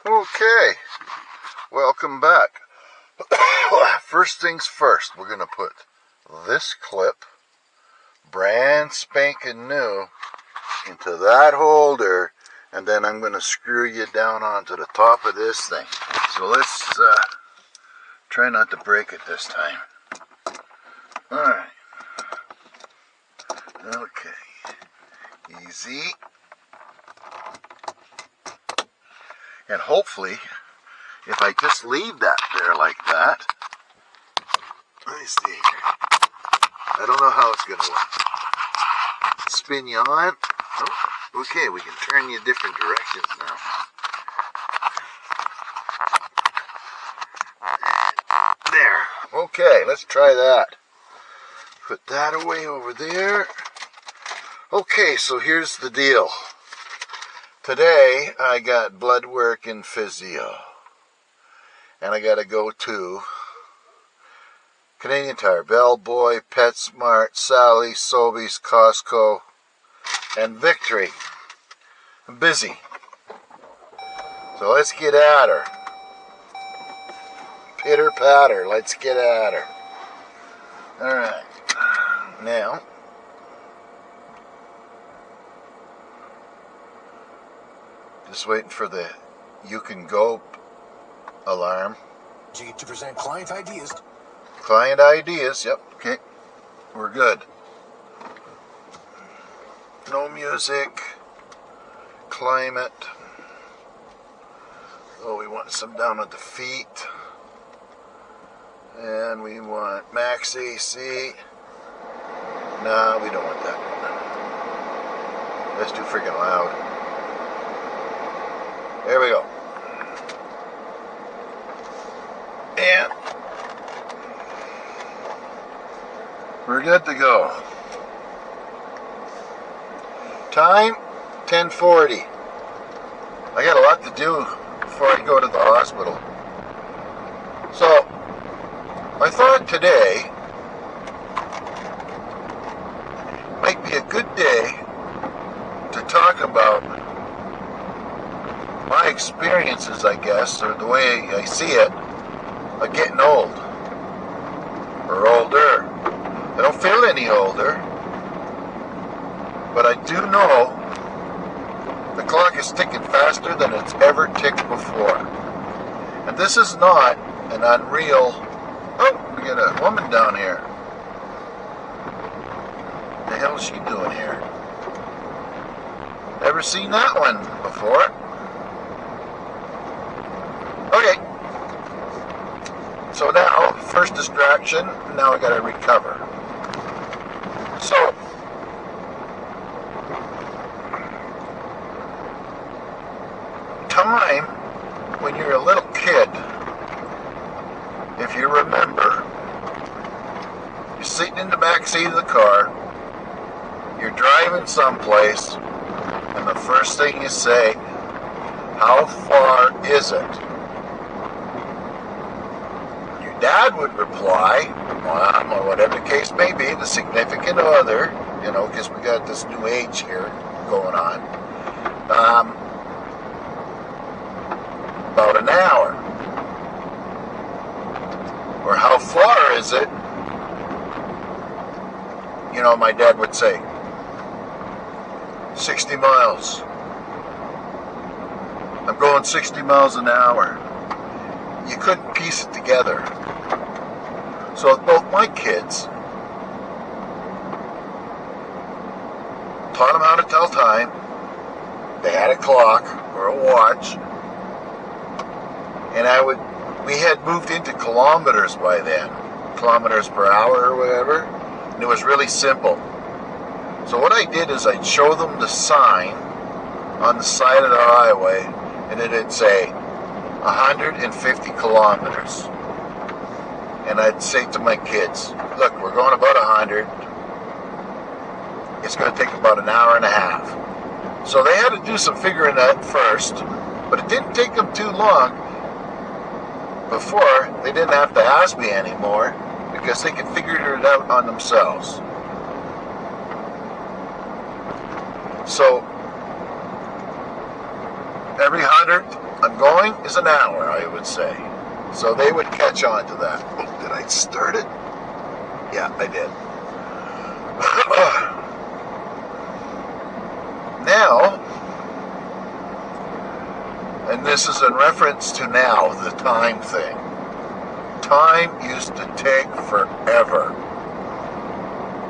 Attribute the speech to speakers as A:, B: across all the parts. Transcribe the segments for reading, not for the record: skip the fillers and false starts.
A: Okay, welcome back. First things first, we're going to put this clip, brand spanking new, into that holder, and then I'm going to screw you down onto the top of this thing. So let's try not to break it this time. Alright. Okay. Easy. And hopefully, if I just leave that there like that, let me see here. I don't know how it's going to work. Spin you on. Oh, okay, we can turn you different directions now. There. Okay, let's try that. Put that away over there. Okay, so here's the deal. Today, I got blood work and physio. And I got to go to Canadian Tire, Bellboy, PetSmart, Sally's, Sobeys, Costco, and Victory. I'm busy. So let's get at her. Pitter patter, let's get at her. Alright. Now, just waiting for the you can go alarm.
B: To present client ideas.
A: Client ideas, yep, okay. We're good. No music. Climate. Oh, we want some down at the feet. And we want max AC. No, we don't want that. That's too freaking loud. There we go. And we're good to go. Time, 10:40. I got a lot to do before I go to the hospital. So, I thought today might be a good day to talk about my experiences, I guess, or the way I see it, of getting old, or older. I don't feel any older, but I do know the clock is ticking faster than it's ever ticked before. And this is not an unreal... Oh, we got a woman down here. What the hell is she doing here? Never seen that one before. Okay. So now, first distraction, now I gotta recover. So, time when you're a little kid, if you remember, you're sitting in the back seat of the car, you're driving someplace, and the first thing you say, how far is it? Your dad would reply, well, or whatever the case may be, the significant other, you know, because we got this new age here going on, about an hour. Or how far is it? You know, my dad would say, 60 miles. I'm going 60 miles an hour. You couldn't piece it together. So both my kids taught them how to tell time. They had a clock or a watch. And we had moved into kilometers by then. Kilometers per hour or whatever. And it was really simple. So what I did is I'd show them the sign on the side of the highway, and it'd say 150 kilometers. And I'd say to my kids, look, we're going about 100. It's going to take about an hour and a half. So they had to do some figuring out first, but it didn't take them too long before they didn't have to ask me anymore because they could figure it out on themselves. So every 100 I'm going is an hour, I would say. So they would catch on to that. Oh, did I start it? Yeah, I did. Now, and this is in reference to now, the time thing. Time used to take forever.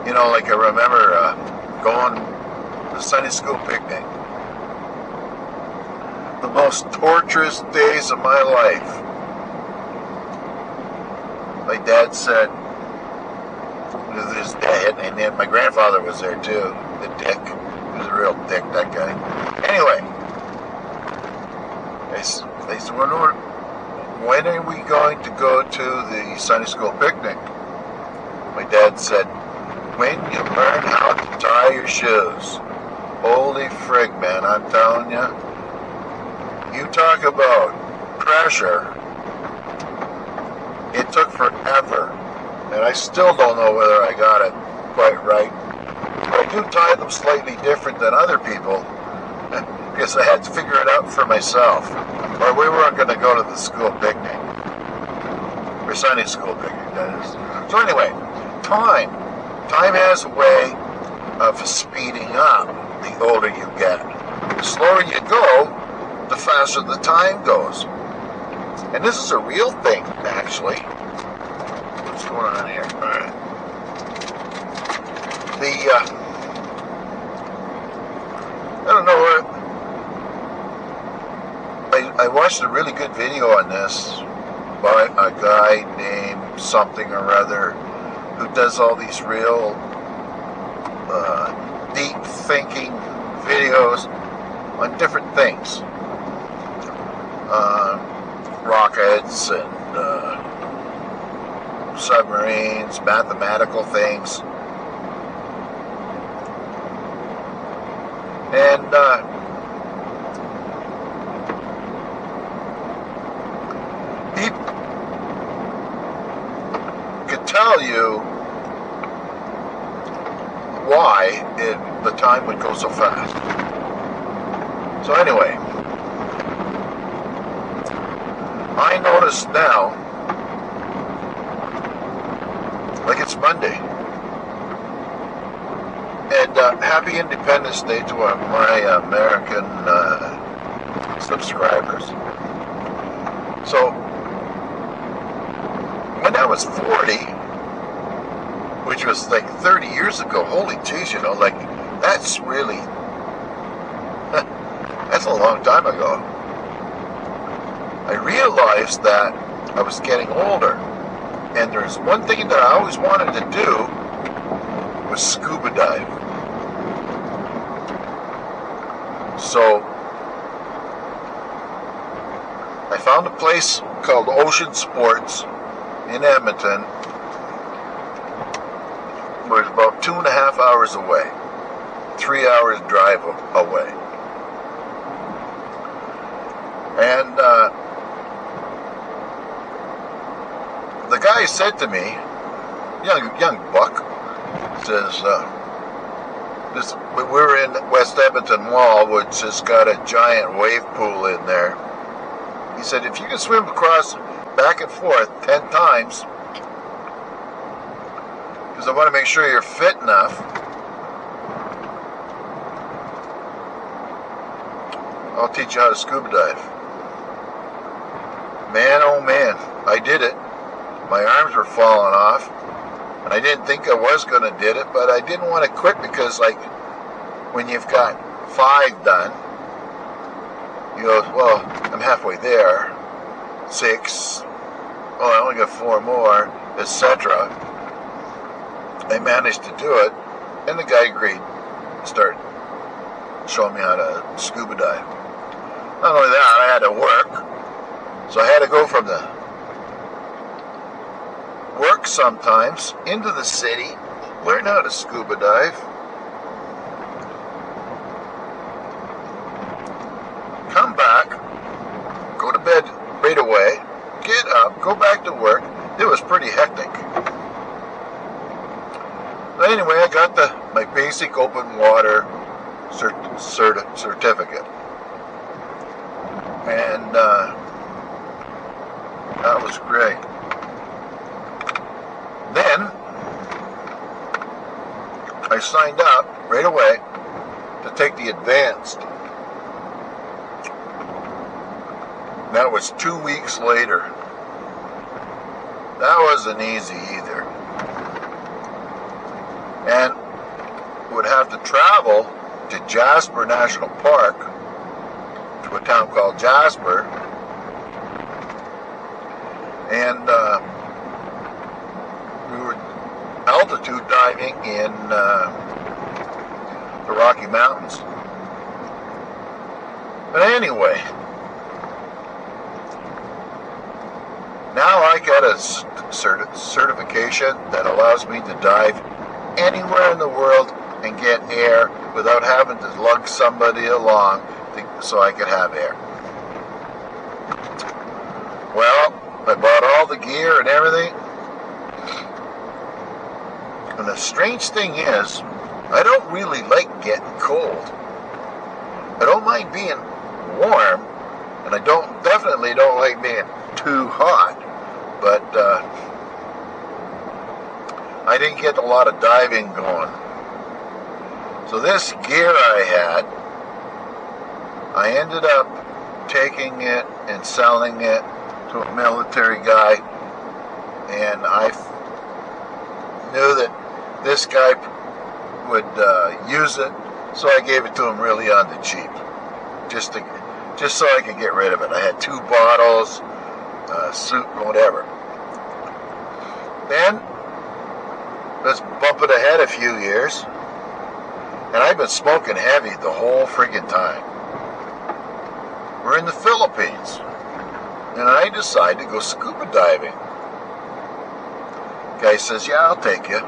A: You know, like I remember going to the Sunday school picnic. The most torturous days of my life. My dad said, with his dad, and then my grandfather was there too, the dick. He was a real dick, that guy. Anyway, they said, when are we going to go to the Sunday school picnic? My dad said, when you learn how to tie your shoes. Holy frig, man, I'm telling you. You talk about pressure. It took forever. And I still don't know whether I got it quite right. I do tie them slightly different than other people. Because I had to figure it out for myself. Or we weren't going to go to the school picnic. Or Sunday school picnic, that is. So anyway, time. Time has a way of speeding up the older you get. The slower you go, the faster the time goes. And this is a real thing, actually. What's going on here? All right. I don't know where... I watched a really good video on this by a guy named something or other who does all these real deep thinking videos on different things. Rockets and submarines, mathematical things. And he could tell you why the time would go so fast. So anyway, I notice now, like it's Monday, and happy Independence Day to my American subscribers. So, when I was 40, which was like 30 years ago, holy jeez, you know, like, that's really, that's a long time ago. I realized that I was getting older, and there's one thing that I always wanted to do was scuba dive. So I found a place called Ocean Sports in Edmonton, where it's about 2.5 hours away, 3 hours drive away. And the guy said to me, young buck, says, we're in West Edmonton Mall, which has got a giant wave pool in there. He said, if you can swim across back and forth 10 times, because I want to make sure you're fit enough, I'll teach you how to scuba dive. Man, oh man, I did it. My arms were falling off, and I didn't think I was going to did it, but I didn't want to quit because, like, when you've got 5 done, you go, well, I'm halfway there. 6, oh, I only got 4 more, etc. I managed to do it, and the guy agreed to start showing me how to scuba dive. Not only that, I had to work, so I had to go from the work sometimes into the city, learn how to scuba dive, come back, go to bed right away, get up, go back to work. It was pretty hectic. But anyway, I got my basic open water certificate. And that was great. Then I signed up right away to take the advanced. That was 2 weeks later. That wasn't easy either. And would have to travel to Jasper National Park, to a town called Jasper, and we were altitude diving in the Rocky Mountains. But anyway, now I got a certification that allows me to dive anywhere in the world and get air without having to lug somebody along so I could have air. Well, I bought all the gear and everything. And the strange thing is, I don't really like getting cold. I don't mind being warm, and I definitely don't like being too hot. But I didn't get a lot of diving going. So this gear I had, I ended up taking it and selling it to a military guy, and I knew that this guy would use it, so I gave it to him really on the cheap, just so I could get rid of it. I had 2 bottles, suit, whatever. Then let's bump it ahead a few years, and I've been smoking heavy the whole friggin' time. We're in the Philippines, and I decide to go scuba diving. Guy says, yeah, I'll take you.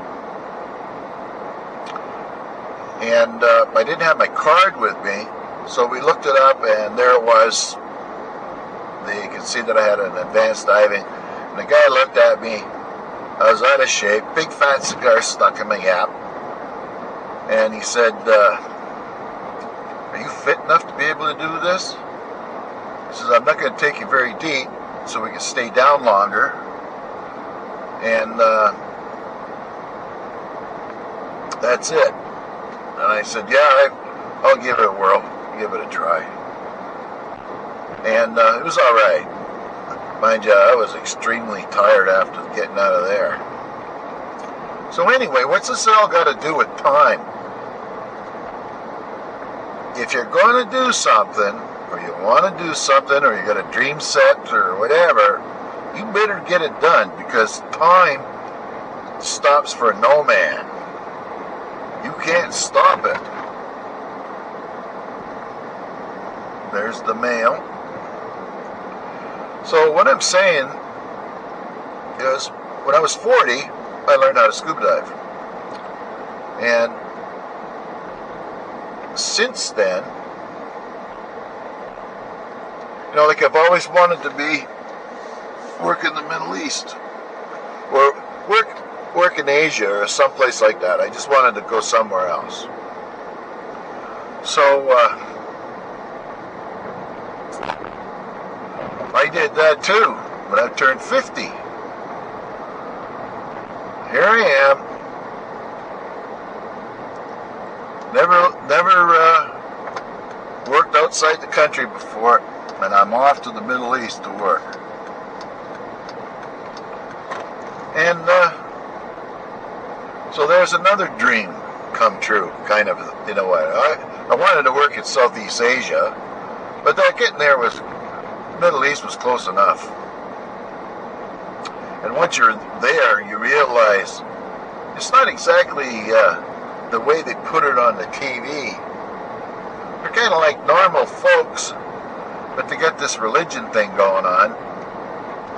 A: And I didn't have my card with me, so we looked it up, and there it was. You can see that I had an advanced diving. And the guy looked at me. I was out of shape, big fat cigar stuck in my yap. And he said, are you fit enough to be able to do this? He says, I'm not going to take you very deep, so we can stay down longer. And that's it. And I said, yeah, I'll give it a whirl, give it a try. And it was all right. Mind you, I was extremely tired after getting out of there. So anyway, what's this all got to do with time? If you're going to do something, or you want to do something, or you got a dream set, or whatever, you better get it done, because time stops for no man. You can't stop it. There's the mail. So what I'm saying is, when I was 40, I learned how to scuba dive. And since then, you know, like I've always wanted to work in the Middle East, or work in Asia, or someplace like that. I just wanted to go somewhere else. So I did that too when I turned 50. Here I am. Never worked outside the country before, and I'm off to the Middle East to work. And so there's another dream come true, kind of, in a way. I wanted to work in Southeast Asia, but that getting there was, Middle East was close enough. And once you're there, you realize it's not exactly the way they put it on the TV. They're kind of like normal folks, but they got this religion thing going on,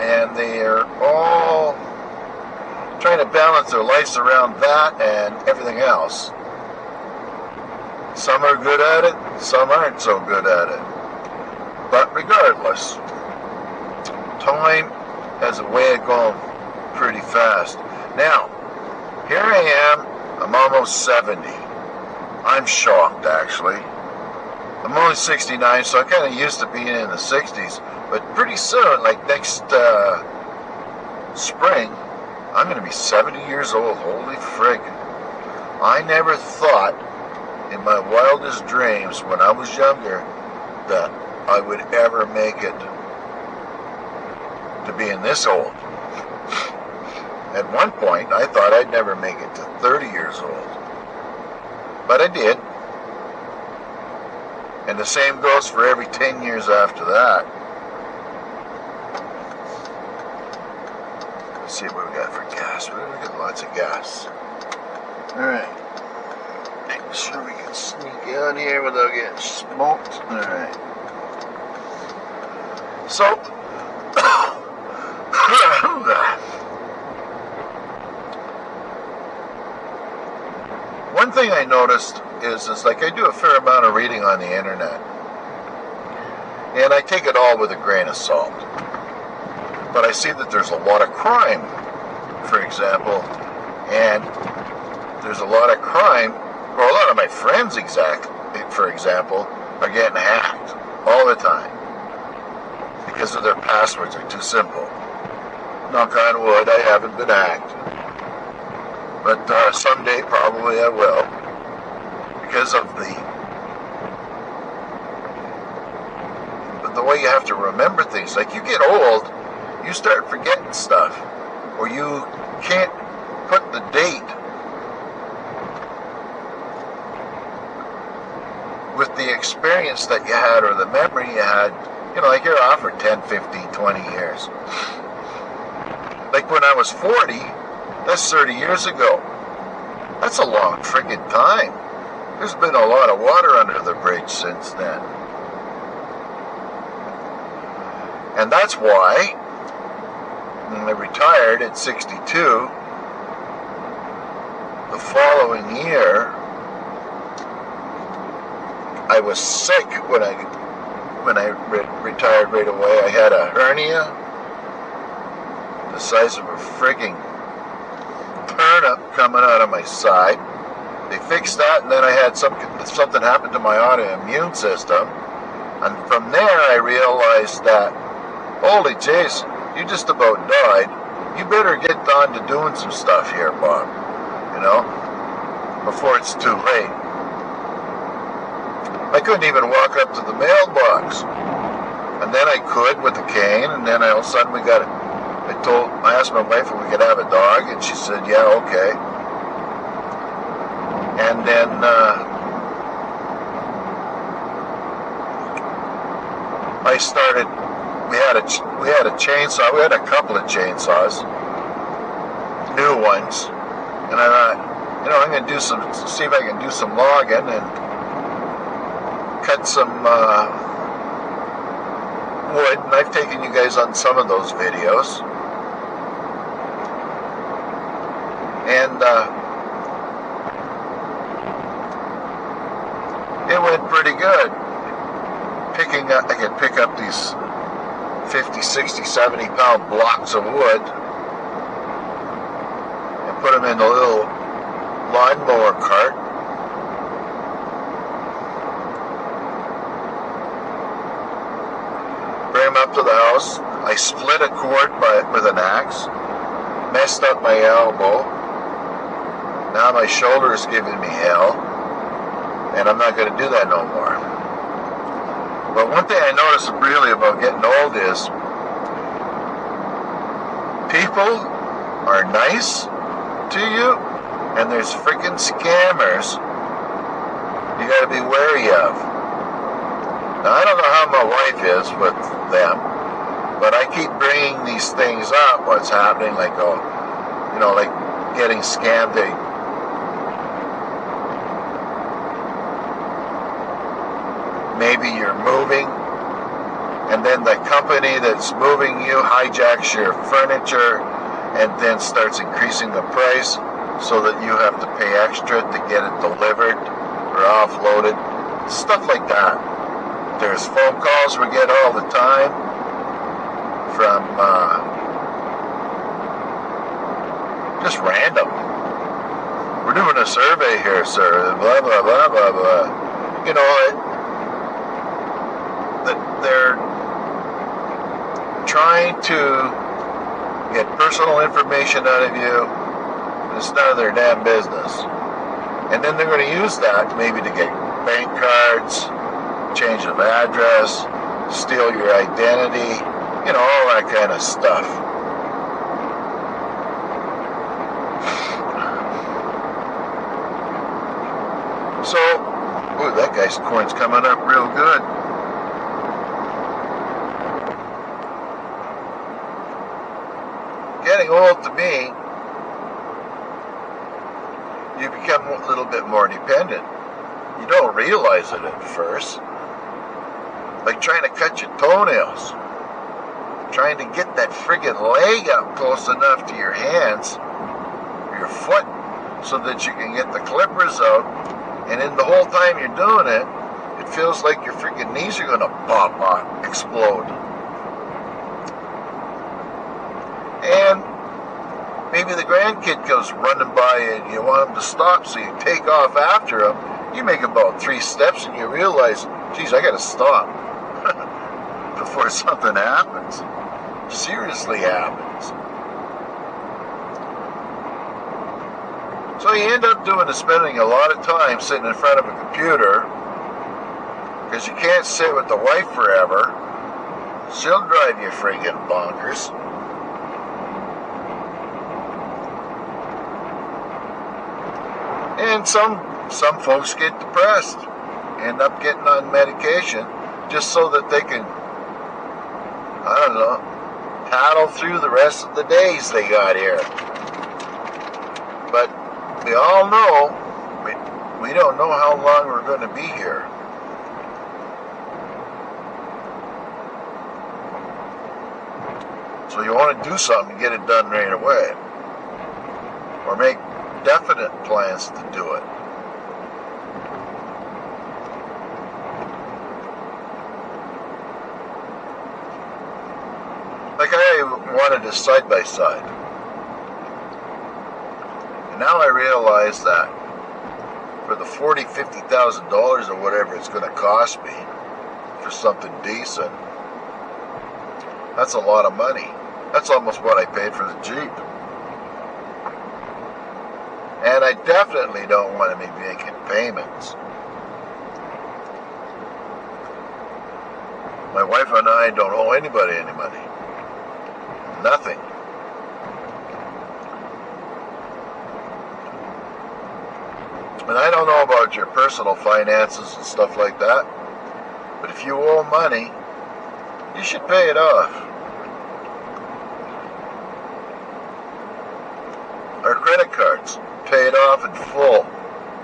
A: and they are all trying to balance their lives around that and everything else. Some are good at it, some aren't so good at it. But regardless, time has a way of going pretty fast. Now, here I am, I'm almost 70. I'm shocked, actually. I'm only 69, so I'm kind of used to being in the 60s. But pretty soon, like next spring, I'm going to be 70 years old. Holy frig. I never thought in my wildest dreams when I was younger that I would ever make it to being this old. At one point, I thought I'd never make it to 30 years old. But I did. And the same goes for every 10 years after that. Let's see what we got for gas. We got lots of gas. Alright. Make sure we can sneak in here without getting smoked. Alright. So, one thing I noticed is like I do a fair amount of reading on the internet. And I take it all with a grain of salt. But I see that there's a lot of crime, for example, and there's a lot of crime, or a lot of my friends, for example, are getting hacked all the time because of their passwords are too simple. Knock on wood, I haven't been hacked, but someday probably I will, because of the way you have to remember things. Like you get old, you start forgetting stuff, or you can't put the date with the experience that you had or the memory you had. You know, like you're off for 10, 15, 20 years. Like when I was 40, that's 30 years ago. That's a long friggin' time. There's been a lot of water under the bridge since then. And that's why when I retired at 62, the following year, I was sick when I retired right away. I had a hernia the size of a frigging turnip coming out of my side. They fixed that, and then I had something happen to my autoimmune system. And from there, I realized that, holy jeez, you just about died. You better get on to doing some stuff here, Bob. You know, before it's too late. I couldn't even walk up to the mailbox. And then I could with the cane, and then all of a sudden I asked my wife if we could have a dog, and she said, yeah, okay. And then I started, we had a chainsaw, we had a couple of chainsaws, new ones, and I thought, you know, I'm going to see if I can do some logging and cut some wood, and I've taken you guys on some of those videos. And it went pretty good. I could pick up these 50, 60, 70 pound blocks of wood and put them in a little lawnmower cart. Bring them up to the house. I split a cord with an axe, messed up my elbow. Now my shoulder is giving me hell, and I'm not going to do that no more. But one thing I noticed really about getting old is people are nice to you, and there's freaking scammers you got to be wary of. Now, I don't know how my wife is with them, but I keep bringing these things up, what's happening, like, like getting scammed. Maybe you're moving, and then the company that's moving you hijacks your furniture and then starts increasing the price so that you have to pay extra to get it delivered or offloaded. Stuff like that. There's phone calls we get all the time from just random. We're doing a survey here, sir. Blah, blah, blah, blah, blah. You know, there trying to get personal information out of you. It's none of their damn business. And then they're going to use that maybe to get bank cards, change of address, steal your identity, all that kind of stuff. So, ooh, that guy's corn's coming up real good. Getting old to me, you become a little bit more dependent. You don't realize it at first. Like trying to cut your toenails. Trying to get that friggin' leg up close enough to your hands, your foot, so that you can get the clippers out. And in the whole time you're doing it, it feels like your friggin' knees are gonna pop, explode. And maybe the grandkid comes running by and you want him to stop, so you take off after him. You make about 3 steps and you realize, geez, I gotta stop before something happens. Seriously happens. So you end up spending a lot of time sitting in front of a computer, because you can't sit with the wife forever. She'll drive you friggin' bonkers. And some folks get depressed, end up getting on medication just so that they can, paddle through the rest of the days they got here. But we all know, we don't know how long we're going to be here. So you want to do something and get it done right away. Or make definite plans to do it. Like I wanted a side-by-side. And now I realize that for the $40,000, $50,000 or whatever it's going to cost me for something decent, that's a lot of money. That's almost what I paid for the Jeep. And I definitely don't want to be making payments. My wife and I don't owe anybody any money. Nothing. And I don't know about your personal finances and stuff like that, but if you owe money, you should pay it off. Our credit cards, pay it off in full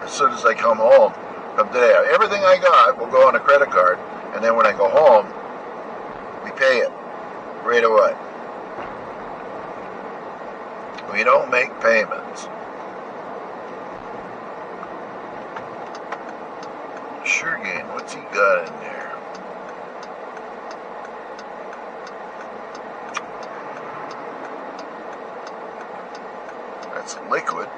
A: as soon as I come home. From today, everything I got will go on a credit card, and then when I go home, we pay it right away. We don't make payments. Sugarcane, what's he got in there? That's liquid.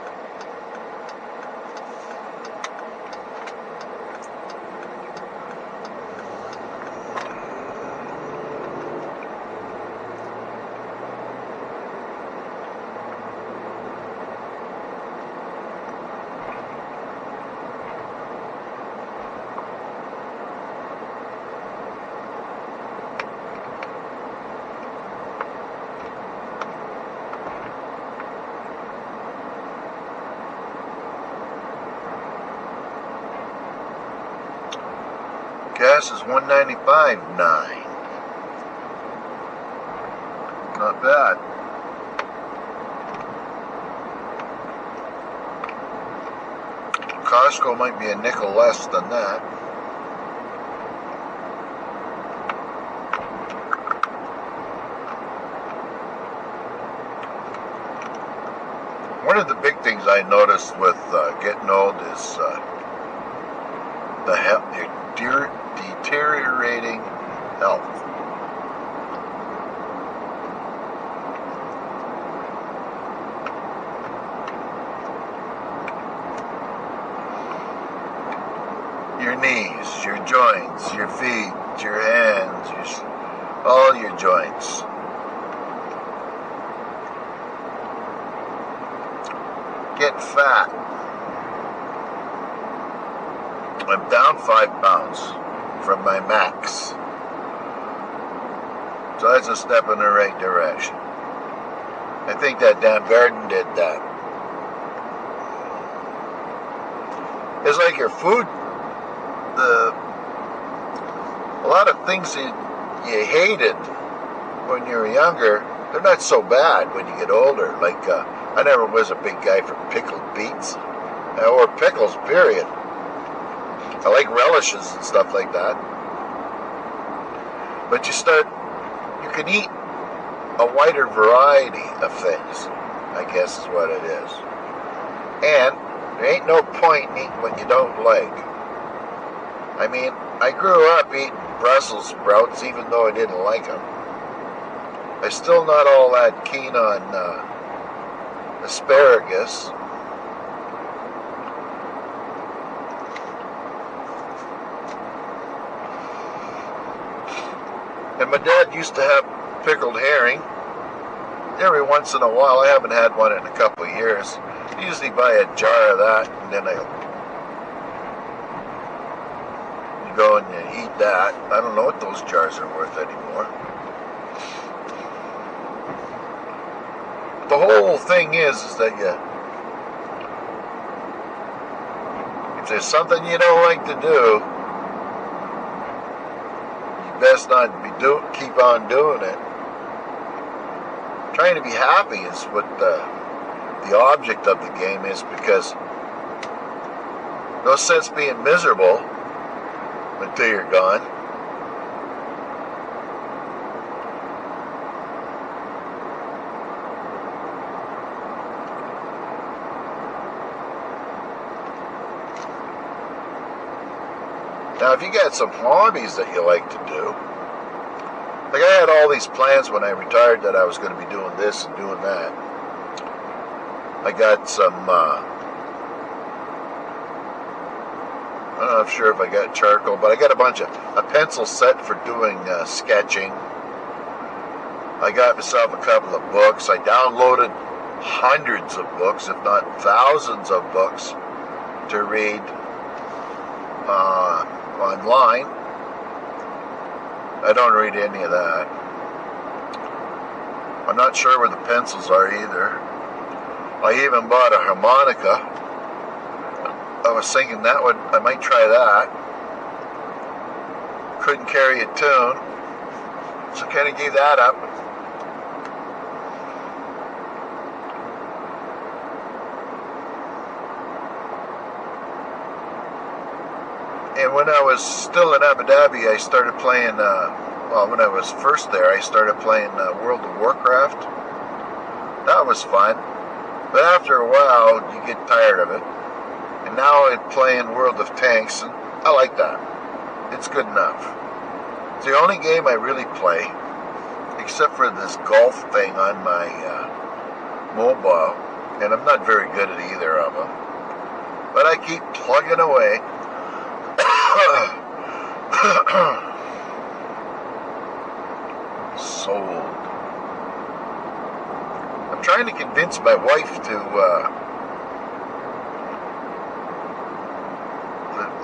A: Gas is $1.95.9. Not bad. Costco might be a nickel less than that. One of the big things I noticed with getting old is your deteriorating health. Your knees, your joints, your feet, your hands, all your joints. Get fat. I'm down 5 pounds from my max. So that's a step in the right direction. I think that damn garden did that. It's like your food, a lot of things you hated when you were younger, they're not so bad when you get older. Like, I never was a big guy for pickled beets, or pickles, period. I like relishes and stuff like that. But you can eat a wider variety of things, I guess is what it is. And there ain't no point in eating what you don't like. I mean, I grew up eating Brussels sprouts even though I didn't like them. I'm still not all that keen on asparagus. And my dad used to have pickled herring. Every once in a while, I haven't had one in a couple of years. I usually buy a jar of that, and then I go and you eat that. I don't know what those jars are worth anymore. The whole thing is that if there's something you don't like to do, you best not keep on doing it. Trying to be happy is what the object of the game is, because no sense being miserable until you're gone. Now, if you got some hobbies that you like to do, like I had all these plans when I retired that I was going to be doing this and doing that. I got some, I'm not sure if I got charcoal, but I got a pencil set for doing sketching. I got myself a couple of books. I downloaded hundreds of books, if not thousands of books, to read online. I don't read any of that. I'm not sure where the pencils are either. I even bought a harmonica. I was thinking I might try that. Couldn't carry a tune, so kind of gave that up. And when I was still in Abu Dhabi, I started playing, when I was first there, I started playing World of Warcraft. That was fun. But after a while, you get tired of it. And now I'm playing World of Tanks, and I like that. It's good enough. It's the only game I really play, except for this golf thing on my mobile. And I'm not very good at either of them. But I keep plugging away. Sold. I'm trying to convince my wife to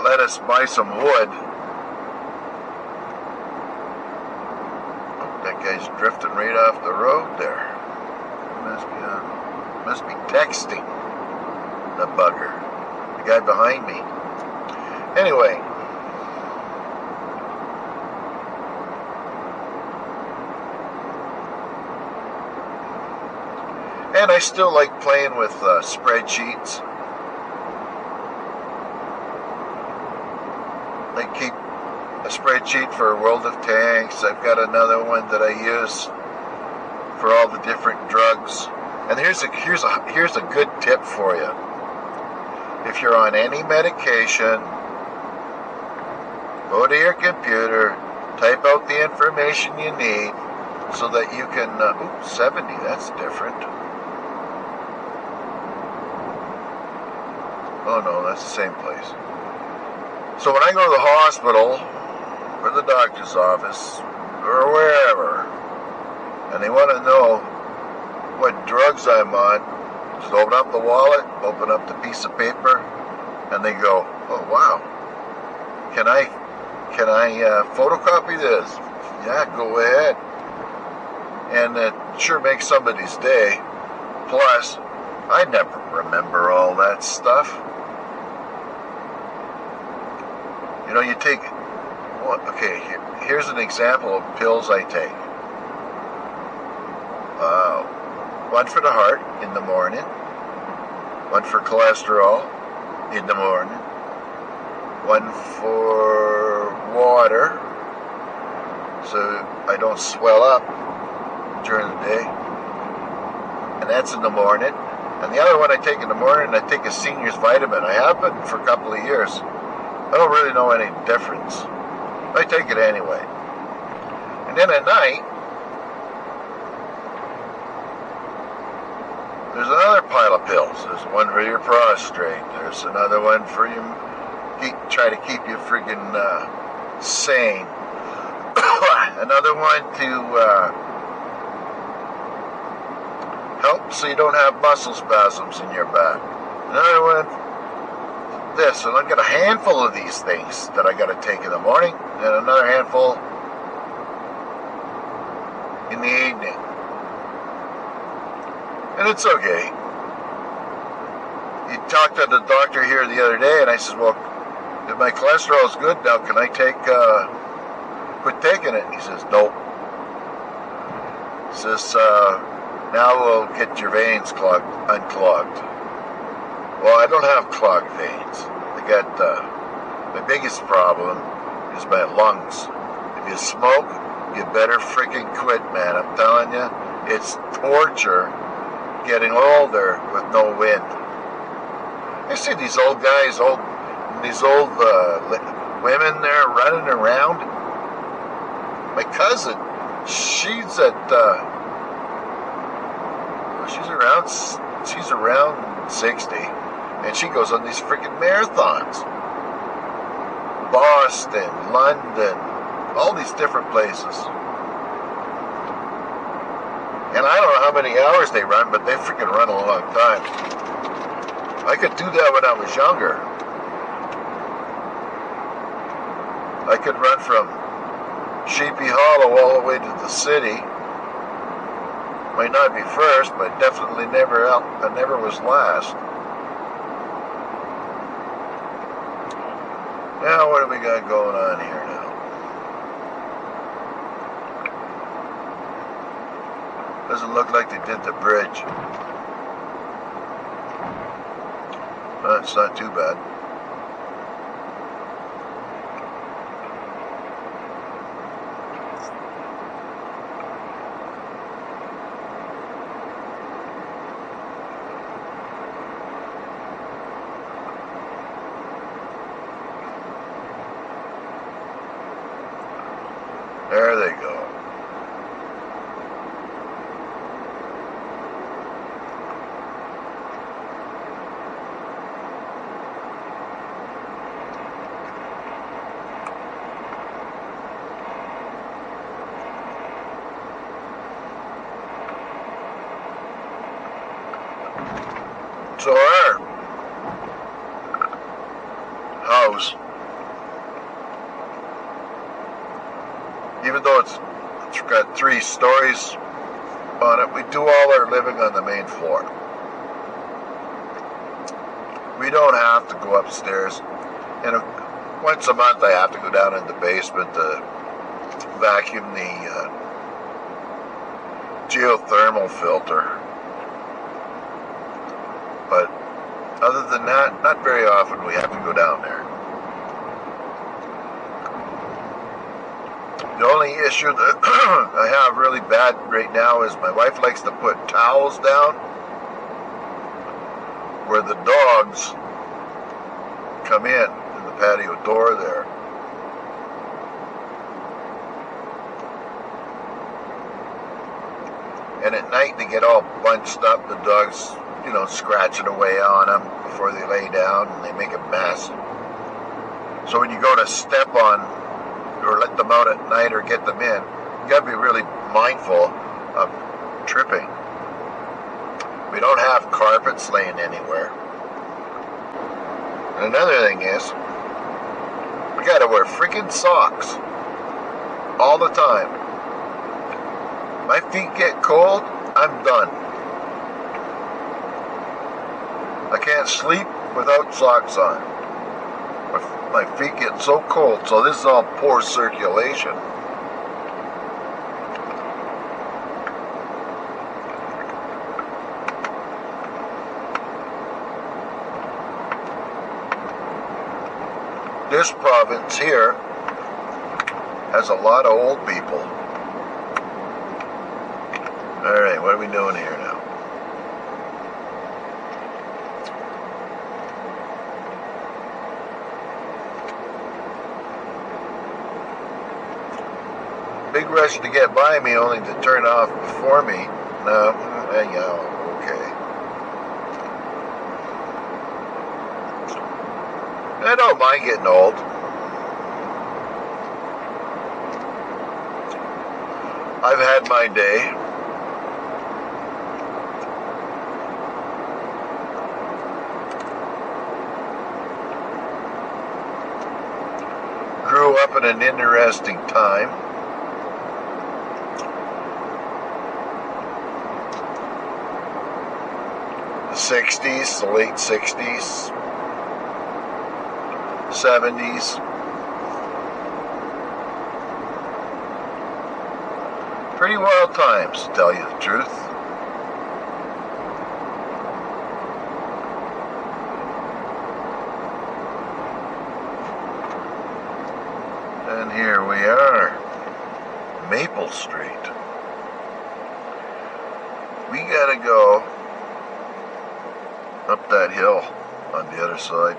A: let us buy some wood. Oh, that guy's drifting right off the road there. Must be texting. The bugger. The guy behind me. Anyway. And I still like playing with spreadsheets. I keep a spreadsheet for World of Tanks. I've got another one that I use for all the different drugs. And here's a good tip for you. If you're on any medication, go to your computer, type out the information you need so that you can, 70, that's different. Oh no, that's the same place. So when I go to the hospital, or the doctor's office or wherever, and they want to know what drugs I'm on, just open up the wallet, open up the piece of paper, and they go, "Oh wow, can I photocopy this?" Yeah, go ahead. And it sure makes somebody's day. Plus, I never remember all that stuff. You know, you take, well, okay, here's an example of pills I take. One for the heart in the morning, one for cholesterol in the morning, one for water, so I don't swell up during the day, and that's in the morning. And the other one I take in the morning, I take a senior's vitamin. I have been for a couple of years. I don't really know any difference. I take it anyway. And then at night, there's another pile of pills. There's one for your prostate. There's another one for you, try to keep you friggin' sane. Another one to help so you don't have muscle spasms in your back. Another one, this, and I've got a handful of these things that I got to take in the morning, and another handful in the evening. And it's okay. You talked to the doctor here the other day, and I said, "Well, if my cholesterol is good now, can I quit taking it?" He says, "Nope." He says, "Now we'll get your veins unclogged." Well, I don't have clogged veins. I got, my biggest problem is my lungs. If you smoke, you better freaking quit, man. I'm telling you, it's torture getting older with no wind. I see these old guys, these old women there running around. My cousin, she's around 60, and she goes on these freaking marathons. Boston, London, all these different places. And I don't know how many hours they run, but they freaking run a long time. I could do that when I was younger. I could run from Sheepy Hollow all the way to the city. Might not be first, but definitely never was last. Now, what do we got going on here now? Doesn't look like they did the bridge. It's not too bad. There they go. So our house, even though it's got 3 stories on it, we do all our living on the main floor. We don't have to go upstairs. And once a month I have to go down in the basement to vacuum the geothermal filter. But other than that, not very often we have to go down there. The only issue that I have really bad right now is my wife likes to put towels down where the dogs come in the patio door there. And at night they get all bunched up, the dogs, you know, scratching away on them before they lay down, and they make a mess. So when you go to step on or let them out at night or get them in, you got to be really mindful of tripping. We don't have carpets laying anywhere. And another thing is, we got to wear freaking socks all the time. My feet get cold, I'm done. I can't sleep without socks on. My feet get so cold, so this is all poor circulation. This province here has a lot of old people. Alright, what are we doing here now? Big rush to get by me only to turn off before me. No, yeah, okay. I don't mind getting old. I've had my day. Grew up in an interesting time. The 60s, the late 60s. 70s. Pretty wild times, to tell you the truth. And here we are, Maple Street. We gotta go up that hill on the other side.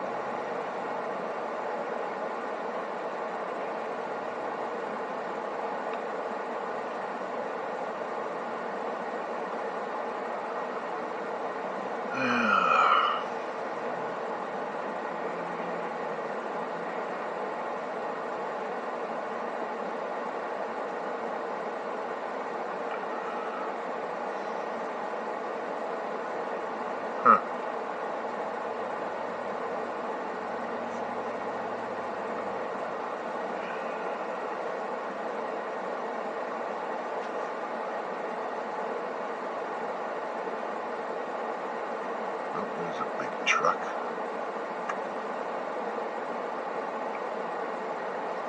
A: There's a big truck.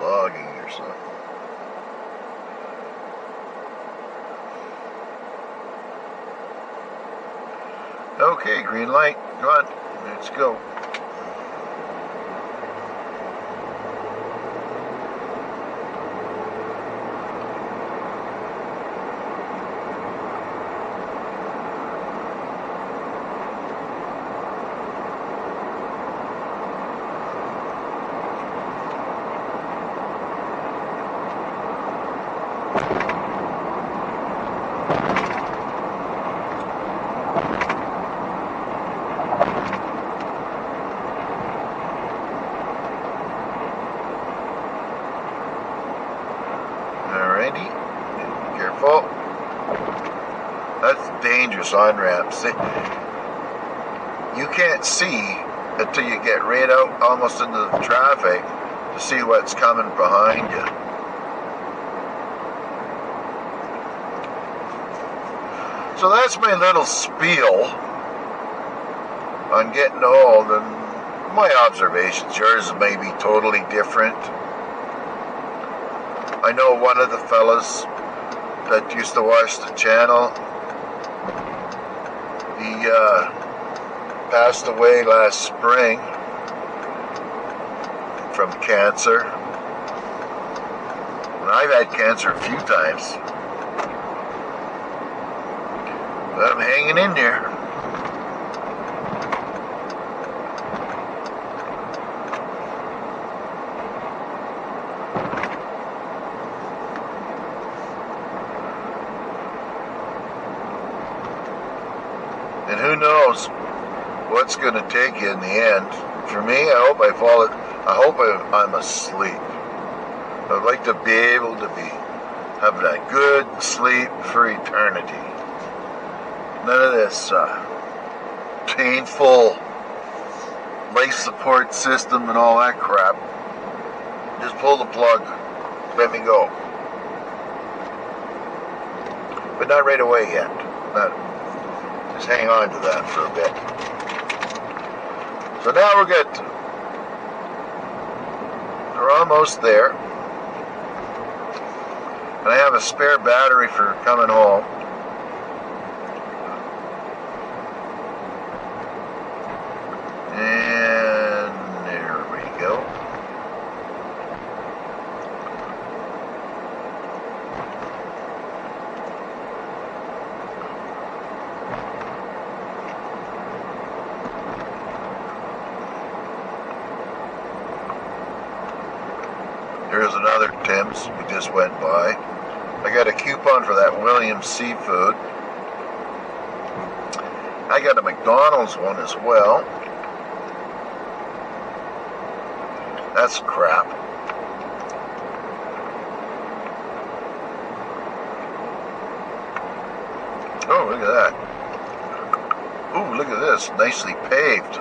A: Logging or something. Okay, green light. Come on, let's go. Careful. That's dangerous on-ramps. You can't see until you get right out almost into the traffic to see what's coming behind you. So that's my little spiel on getting old and my observations. Yours may be totally different. I know one of the fellas that used to watch the channel, he passed away last spring from cancer. And I've had cancer a few times, but I'm hanging in there. And who knows what's going to take you in the end. For me, I hope I'm asleep. I'd like to be able to be having a good sleep for eternity. None of this painful life support system and all that crap. Just pull the plug, let me go. But not right away yet. Just hang on to that for a bit. So now we're almost there. And I have a spare battery for coming home. And there we go. Here's another Tim's we just went by. I got a coupon for that Williams Seafood. I got a McDonald's one as well. That's crap. Oh, look at that. Oh, look at this. Nicely paved.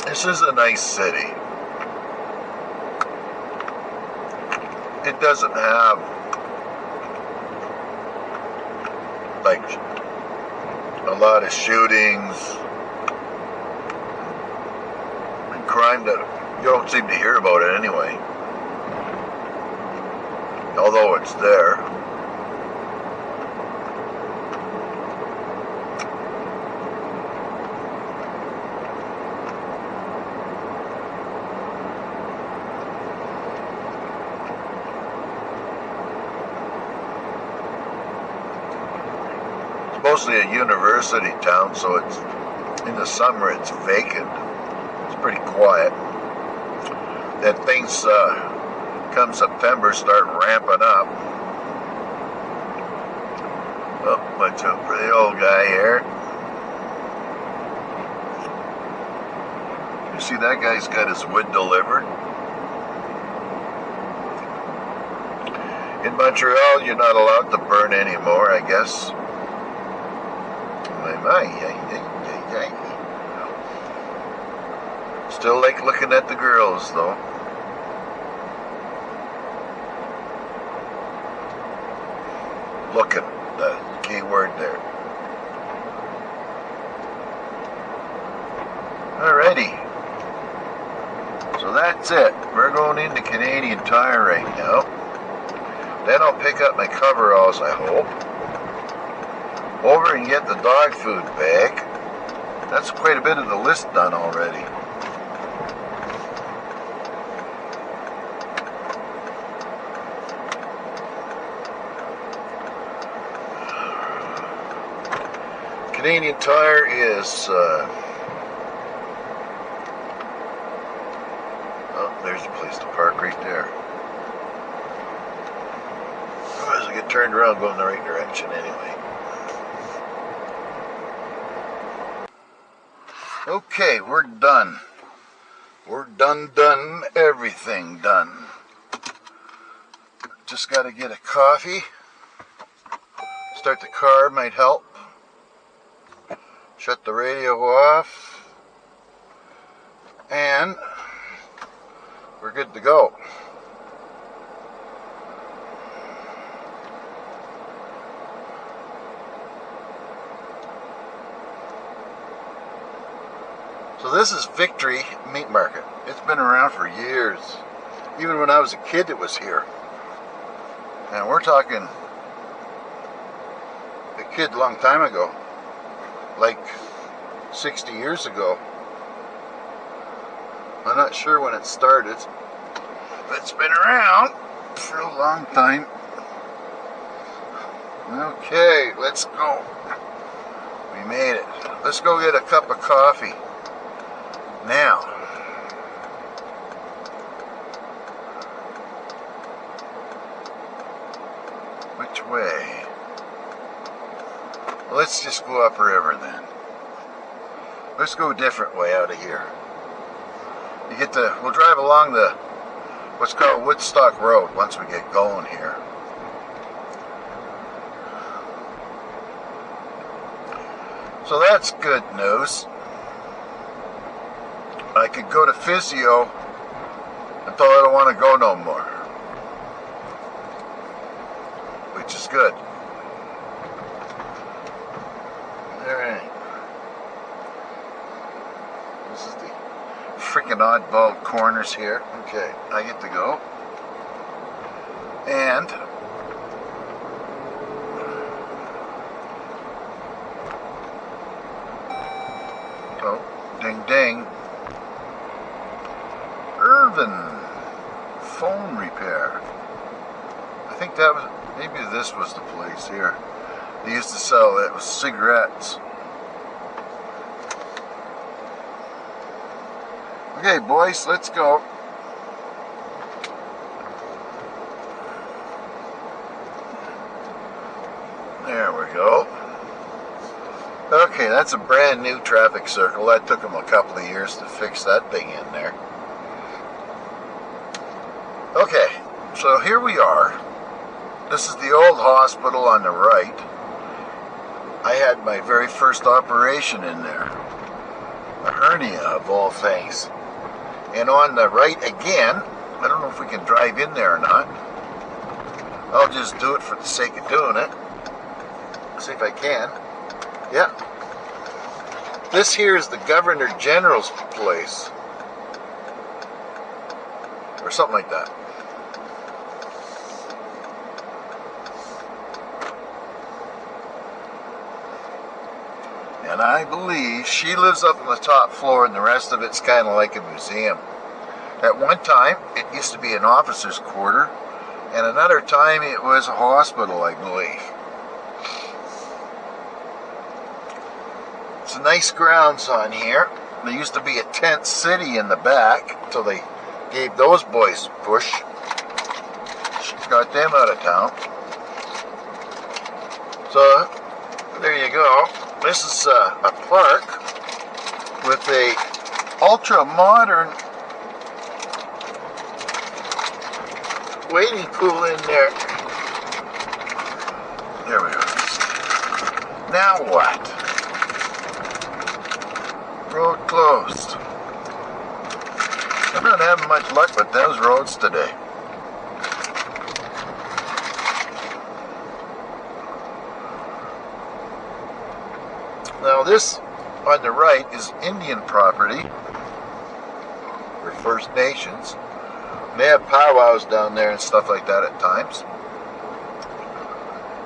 A: This is a nice city. It doesn't have like a lot of shootings and crime that you don't seem to hear about it anyway. Although it's there. Mostly a university town, so it's in the summer it's vacant. It's pretty quiet. Then things come September start ramping up. Oh, watch out for the old guy here. You see that guy's got his wood delivered. In Montreal, you're not allowed to burn anymore, I guess. Still like looking at the girls, though. Looking, the key word there. Alrighty. So that's it. We're going into Canadian Tire right now. Then I'll pick up my coveralls, I hope. Over and get the dog food bag. That's quite a bit of the list done already. Canadian Tire is oh, there's a place to park right there. As I get turned around, go in the right direction anyway. Okay, we're done. We're done, everything done. Just got to get a coffee. Start the car might help. Shut the radio off. And we're good to go. So this is Victory Meat Market. It's been around for years. Even when I was a kid, it was here. And we're talking a kid a long time ago. Like 60 years ago. I'm not sure when it started, but it's been around for a long time. Okay, let's go. We made it. Let's go get a cup of coffee. Now, Which way? Well, let's just go upriver then. Let's go a different way out of here. We'll drive along the what's called Woodstock Road once we get going here. So that's good news. I could go to physio until I don't want to go no more, which is good. Alright. This is the freaking oddball corners here. Okay, I get to go. And oh, ding ding. Irvin phone repair. I think that was, maybe this was the place here. They used to sell it with cigarettes. Okay, boys, let's go. There we go. Okay, that's a brand new traffic circle. That took them a couple of years to fix that thing in there. Okay, so here we are. This is the old hospital on the right. I had my very first operation in there. A hernia of all things. And on the right again, I don't know if we can drive in there or not. I'll just do it for the sake of doing it. See if I can. Yeah. This here is the Governor General's place. Or something like that. And I believe she lives up on the top floor and the rest of it's kind of like a museum. At one time, it used to be an officer's quarter, and another time it was a hospital, I believe. It's nice grounds on here. There used to be a tent city in the back until they gave those boys a push. Got them out of town. So, there you go. This is a park with a ultra-modern wading pool in there. There we go. Now what? Road closed. I'm not having much luck with those roads today. Now this on the right is Indian property, or First Nations. They have powwows down there and stuff like that at times.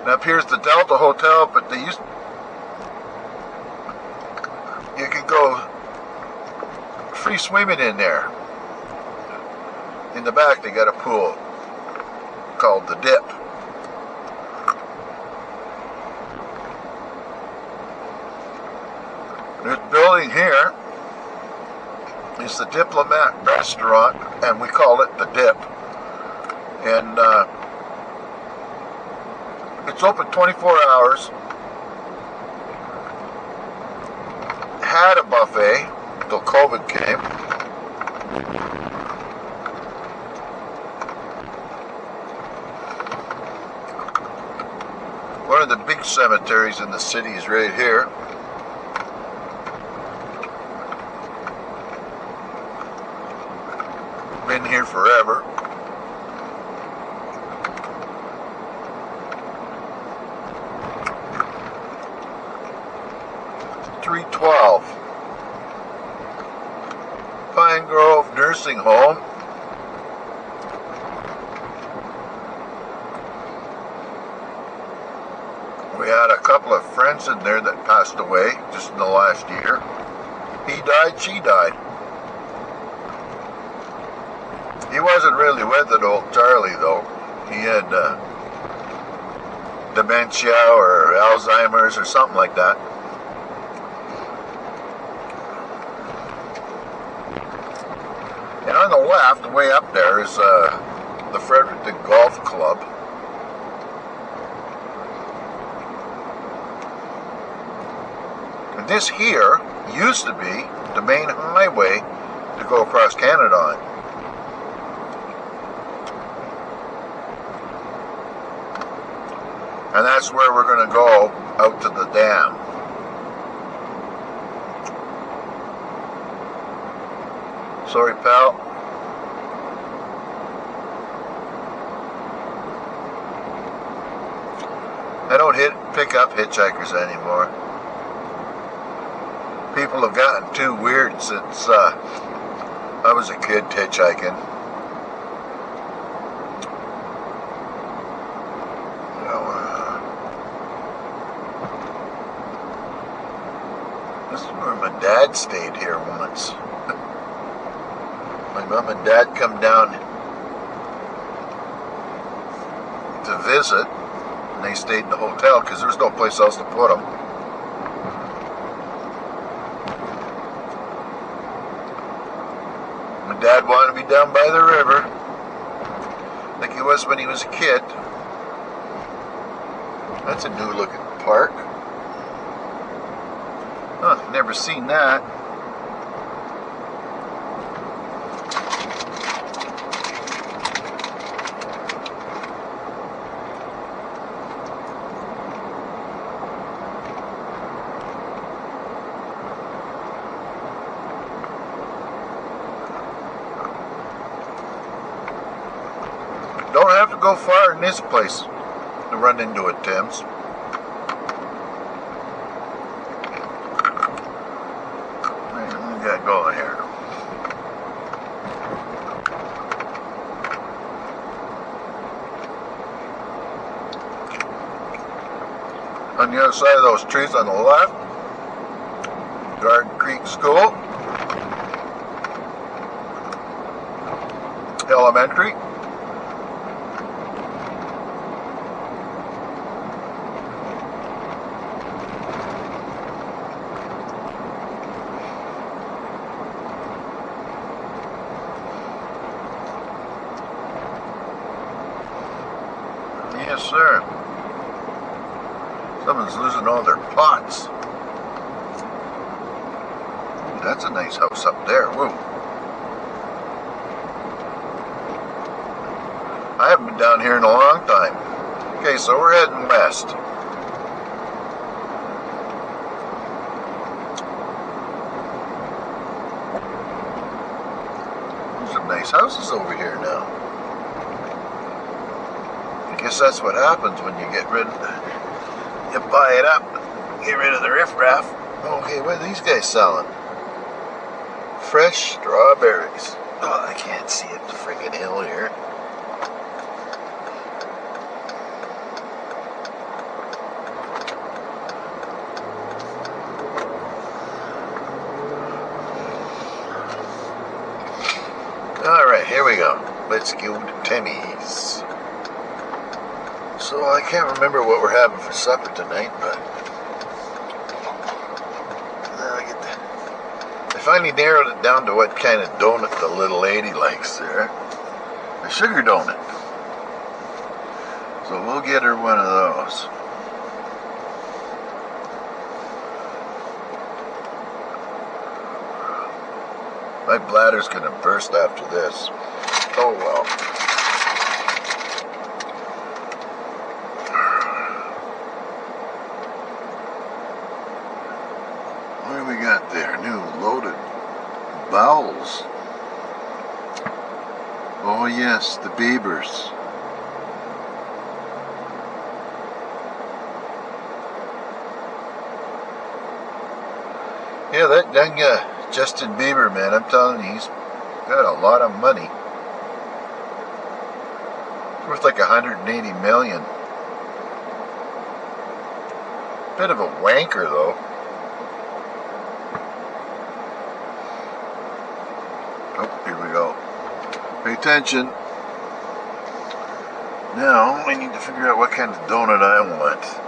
A: Now up here's the Delta Hotel, but you can go free swimming in there. In the back they got a pool called the Dip. This building here is the Diplomat Restaurant, and we call it the Dip. And it's open 24 hours. Had a buffet until COVID came. One of the big cemeteries in the city is right here. Been here forever. .312 Pine Grove Nursing Home. We had a couple of friends in there that passed away just in the last year. He died, she died. He wasn't really with it, old Charlie, though. He had dementia or Alzheimer's or something like that. And on the left, way up there, is the Fredericton Golf Club. This here used to be the main highway to go across Canada on. And that's where we're going to go, out to the dam. Sorry, pal. I don't pick up hitchhikers anymore. People have gotten too weird since I was a kid hitchhiking. This is where my dad stayed here once. My mom and dad come down to visit, and they stayed in the hotel because there was no place else to put them. My dad wanted to be down by the river, like he was when he was a kid. That's a new looking park. Huh, never seen that. Don't have to go far in this place to run into it, Tim's. What we got going here? On the other side of those trees on the left, Garden Creek School, Elementary. Yes, sir. Someone's losing all their pots. Ooh, that's a nice house up there. Whoa. I haven't been down here in a long time. Okay, so we're heading west. There's some nice houses over here now. I guess that's what happens when you get rid of you buy it up, get rid of the riffraff. Okay, what are these guys selling? Fresh strawberries. Oh, I can't see it, the friggin' hill here. Alright, here we go. Let's go to Timmy's. So I can't remember what we're having for supper tonight, but I finally narrowed it down to what kind of donut the little lady likes there. A sugar donut. So we'll get her one of those. My bladder's gonna burst after this. Oh well. What do we got there? New loaded bowels. Oh yes, the Biebers. Yeah, that young Justin Bieber, man, I'm telling you, he's got a lot of money. It's worth like 180 million. Bit of a wanker, though. Oh, here we go. Pay attention. Now, I need to figure out what kind of donut I want.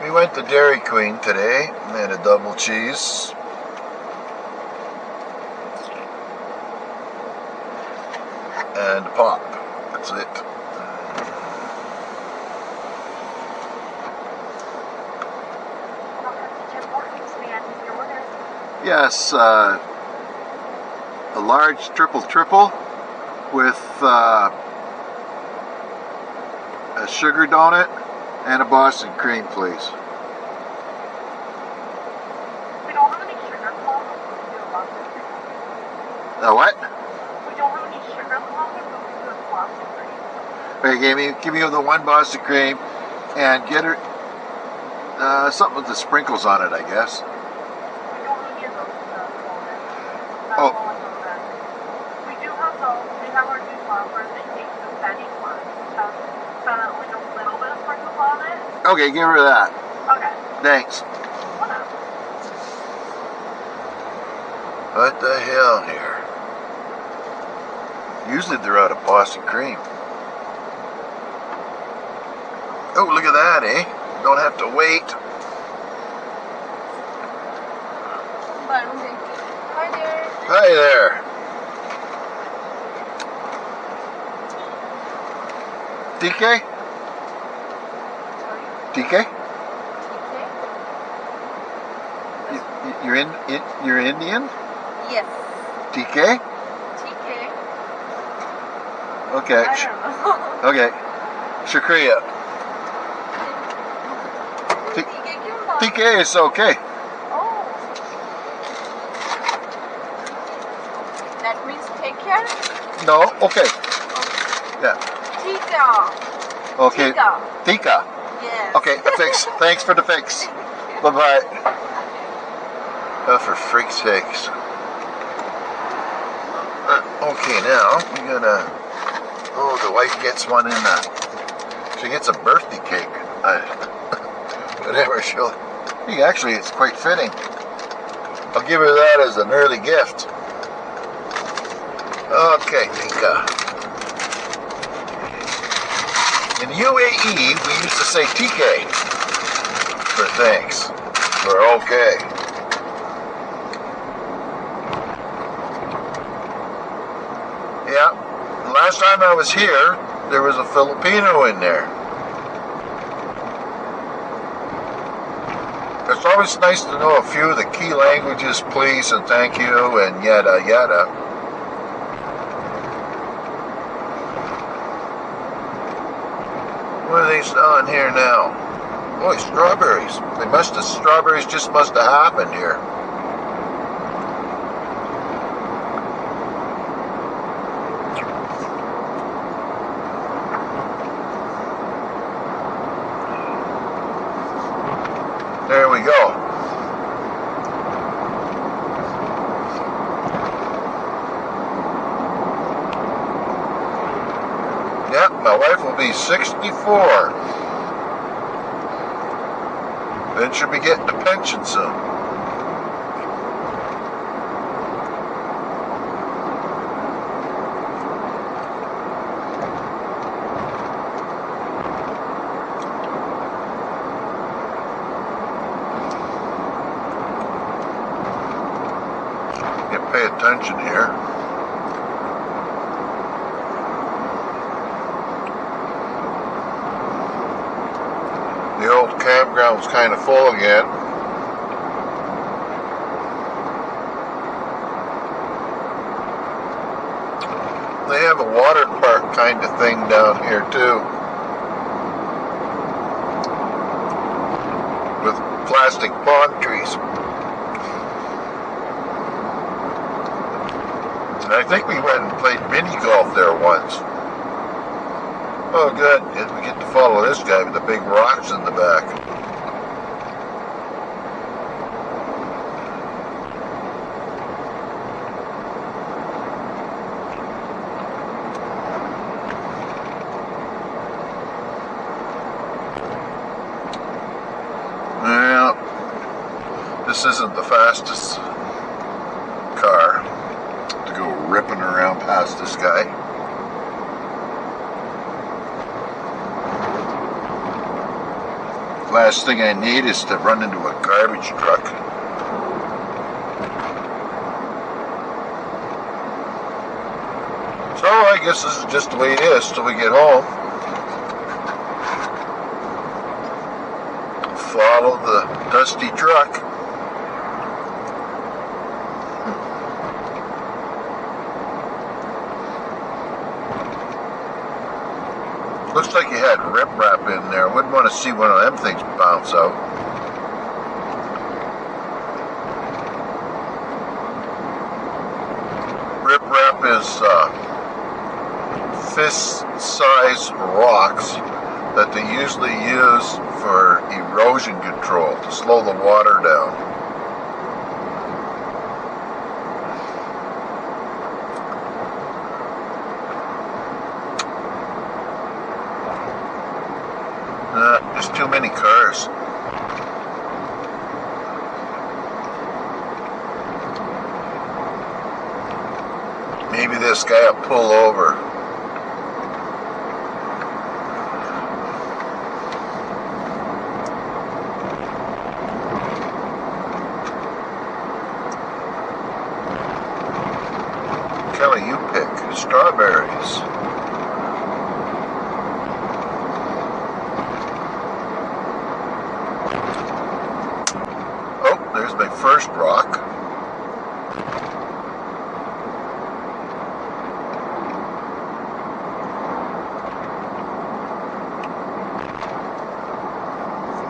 A: We went to Dairy Queen today and had a double cheese. And a pop. That's it. Yes, a large triple with a sugar donut and a Boston cream, please.
C: We don't have any sugar clones, but we do a Boston cream.
A: A what?
C: We don't have any sugar clones, but we do a Boston cream.
A: Okay, give me the one Boston cream and get her something with the sprinkles on it, I guess.
C: We don't have any of those clones.
A: Oh.
C: We do have those. We have our new birthday cake, the Betty one. Has like a little bit of sprinkles on it.
A: Okay, give her that.
C: Okay.
A: Thanks.
C: Whatever.
A: What the hell here? Usually they're out of Boston cream. Oh, look at that, eh? Don't have to wait.
C: Hi there.
A: Hi there. TK? TK? You're Indian?
C: Yes.
A: TK?
C: TK.
A: Okay.
C: I don't know.
A: Okay. Shukriya. TK is okay.
C: Oh. That means take care?
A: No? Okay. Yeah.
C: Tika.
A: Okay. Tika.
C: Yes.
A: Okay, a fix. Thanks for the fix. Bye-bye. Oh, for freak's sakes. Okay, now we gotta. Oh, the wife gets one in she gets a birthday cake. Whatever she'll. Actually, it's quite fitting. I'll give her that as an early gift. Okay, Tika. In UAE, we used to say TK for thanks. For okay. Yeah, last time I was here, there was a Filipino in there. It's always nice to know a few of the key languages, please and thank you and yada yada. What are they selling here now? Boy, strawberries. Strawberries just must have happened here. There we go. Yep, my wife will be 64. Then she'll be getting a pension soon. Pay attention here. The old campground's kind of full again. They have a water park kind of thing down here too, with plastic palm trees. I think we went and played mini golf there once. Oh good, we get to follow this guy with the big rocks in the back. Well, this isn't the fastest car to go ripping around past this guy. Last thing I need is to run into a garbage truck. So I guess this is just the way it is till we get home. Follow the dusty truck. Looks like you had riprap in there. Wouldn't want to see one of them things bounce out. Riprap is fist-sized rocks that they usually use for erosion control to slow the water down. There's too many cars. Maybe this guy will pull over. Kelly, you pick strawberries. Oh, there's my first rock.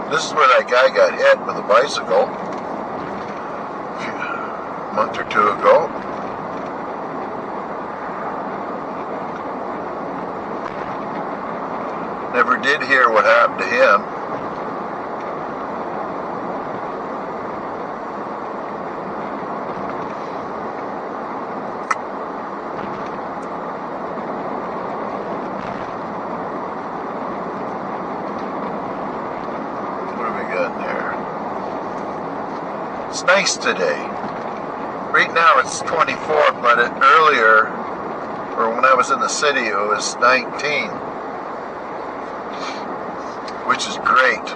A: This is where that guy got hit with a bicycle a month or two ago. Never did hear what happened to him. It's nice today. Right now it's 24, but earlier, or when I was in the city, it was 19, which is great.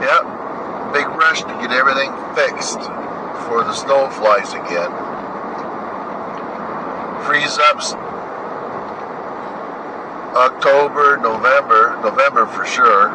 A: Yep, big rush to get everything fixed before the snow flies again. Freeze ups October, November for sure.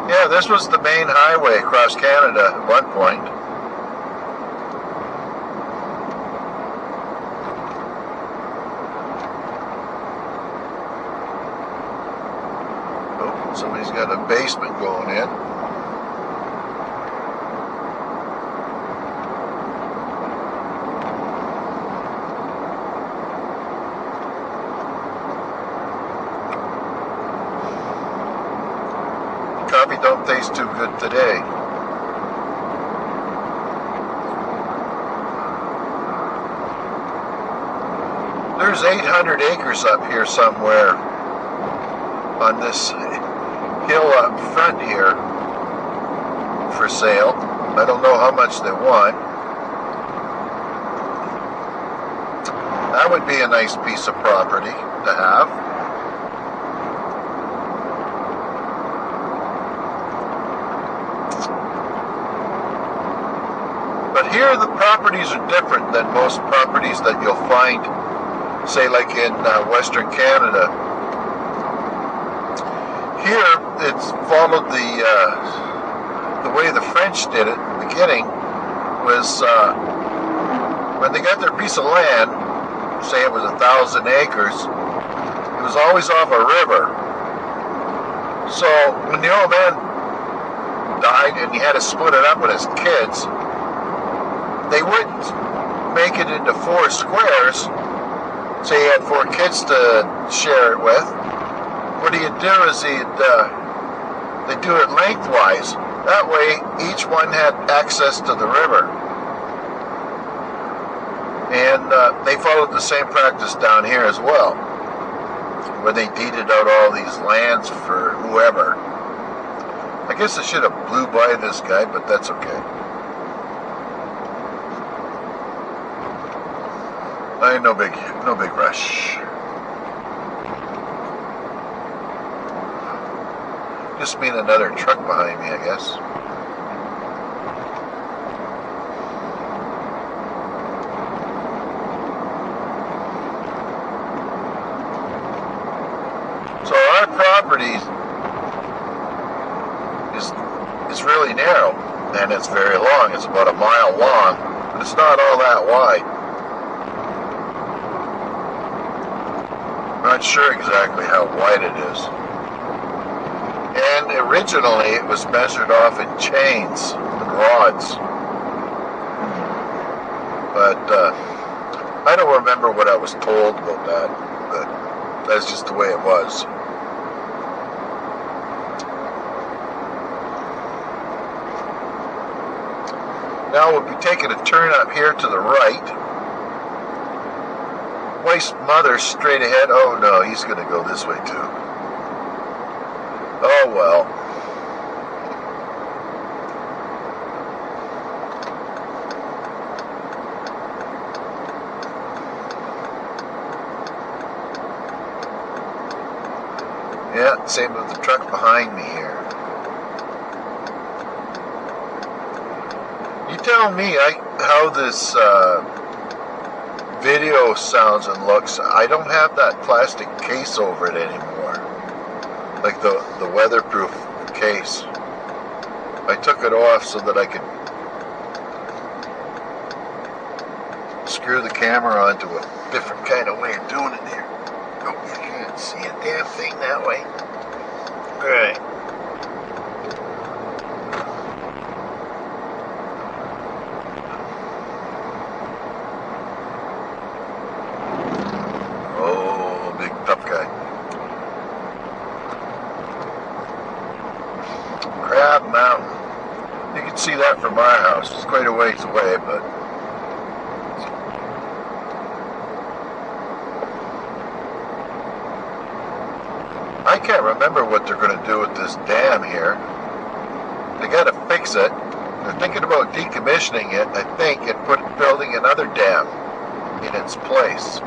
A: Yeah, this was the main highway across Canada at one point. Oh, somebody's got a basement going in. Coffee don't taste too good today. There's 800 acres up here somewhere on this hill up front here for sale. I don't know how much they want. That would be a nice piece of property to have. But here the properties are different than most properties that you'll find, say like in Western Canada. Here it's followed the way the French did it in the beginning was when they got their piece of land, say it was 1,000 acres, it was always off a river. So when the old man died and he had to split it up with his kids, they wouldn't make it into 4 squares, so you had 4 kids to share it with. What he'd do is they'd do it lengthwise. That way, each one had access to the river. And they followed the same practice down here as well. when they deeded out all these lands for whoever. I guess I should have blew by this guy, but that's okay. No big rush. Just mean another truck behind me, I guess. So our property is really narrow, and it's very long. It's about a mile long, but it's not all that wide. I'm not sure exactly how wide it is. And originally it was measured off in chains and rods. But I don't remember what I was told about that, but that's just the way it was. Now we'll be taking a turn up here to the right. Wife's mother straight ahead. Oh no, he's going to go this way too. Oh well. Yeah, same with the truck behind me here. You tell me how this video sounds and looks. I don't have that plastic case over it anymore, like the weatherproof case. I took it off so that I could screw the camera onto a different kind of way of doing it here. Oh, you can't see a damn thing that way. Alright. See that from our house. It's quite a ways away, but I can't remember what they're going to do with this dam here. They got to fix it. They're thinking about decommissioning it, I think, and building another dam in its place.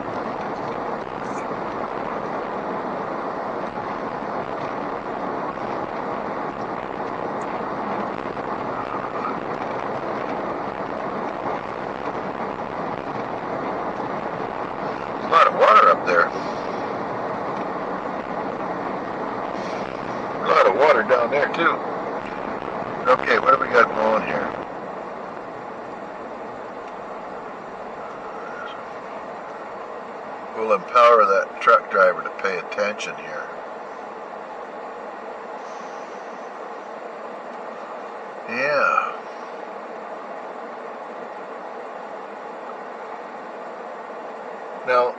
A: Down there too. Okay, what do we got going here? We'll empower that truck driver to pay attention here. Yeah. Now,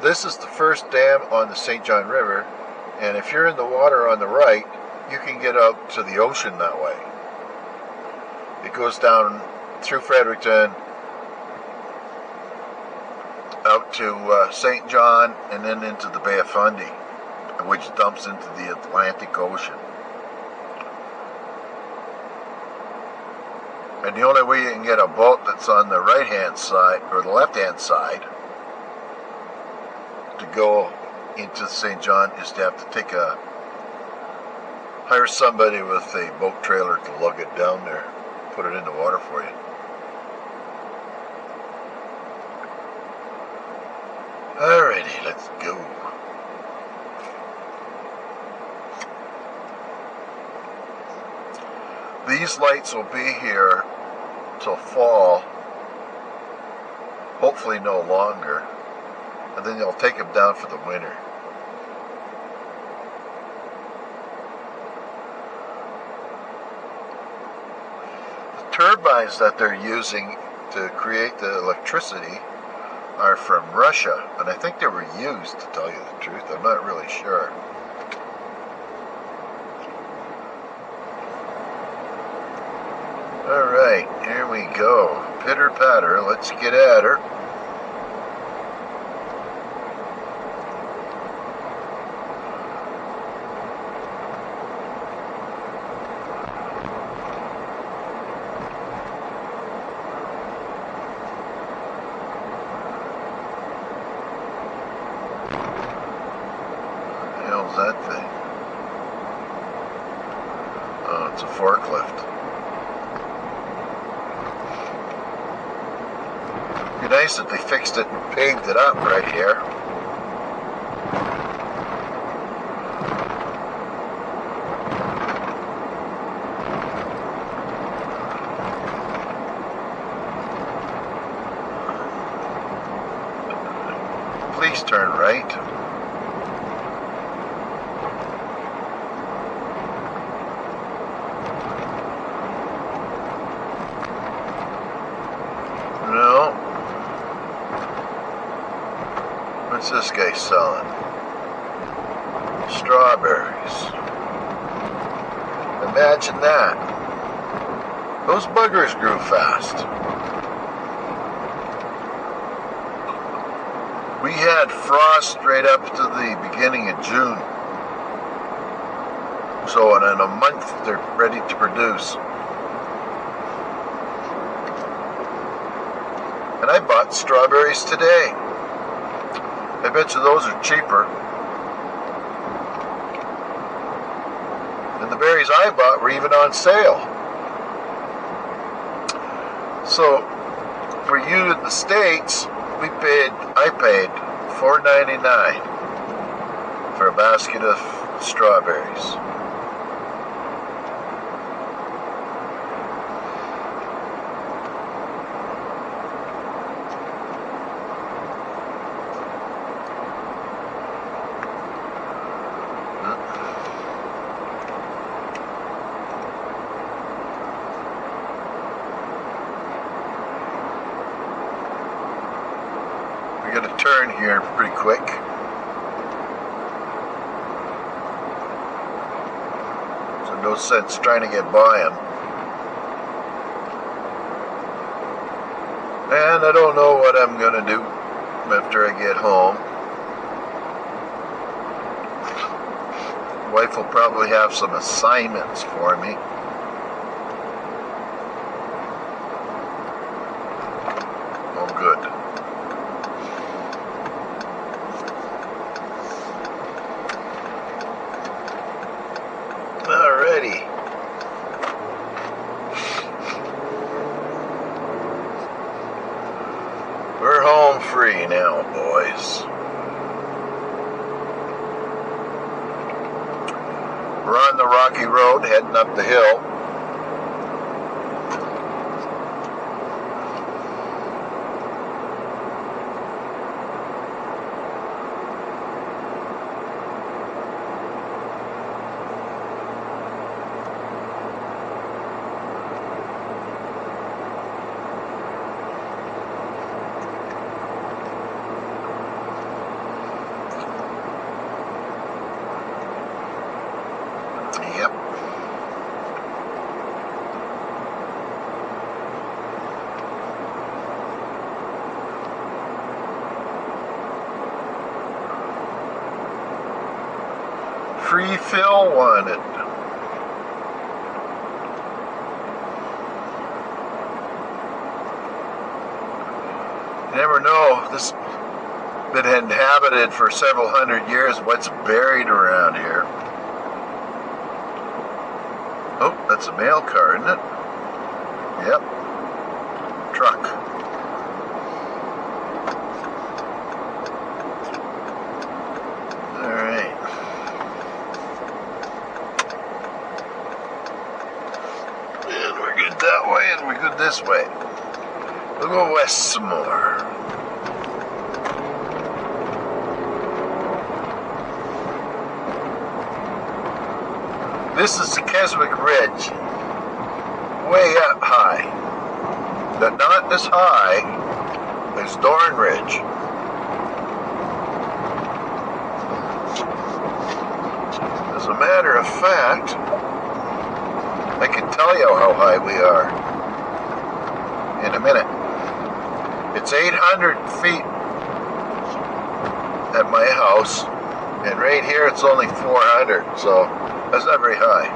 A: this is the first dam on the St. John River. And if you're in the water on the right, you can get out to the ocean that way. It goes down through Fredericton, out to St. John, and then into the Bay of Fundy, which dumps into the Atlantic Ocean. And the only way you can get a boat that's on the right-hand side, or the left-hand side, to go into St. John is to have to hire somebody with a boat trailer to lug it down there, put it in the water for you. Alrighty, let's go. These lights will be here till fall, hopefully no longer, and then they'll take them down for the winter. Turbines that they're using to create the electricity are from Russia, and I think they were used, to tell you the truth. I'm not really sure. Alright, here we go. Pitter patter, let's get at her. that thing? Oh, it's a forklift. Be nice if they fixed it and paved it up right here. Please turn right. No. What's this guy selling? Strawberries. Imagine that. Those buggers grew fast. We had frost right up to the beginning of June. So in a month they're ready to produce. And I bought strawberries today. I bet you those are cheaper. And the berries I bought were even on sale. So for you in the States, I paid $4.99 for a basket of strawberries. We got to turn here pretty quick. So no sense trying to get by him. And I don't know what I'm going to do after I get home. Wife will probably have some assignments for me. Oh, good. Alrighty. We're home free now, boys. We're on the rocky road heading up the hill. Yep. Free fill wanted. You never know. This been inhabited for several hundred years. What's buried around here? Oh, that's a mail car, isn't it? Yep. Truck. Alright. And we're good that way, and we're good this way. We'll go west some more. This is the Keswick Ridge, way up high, but not as high as Dorn Ridge. As a matter of fact, I can tell you how high we are in a minute. It's 800 feet at my house, and right here it's only 400, so that's not very high.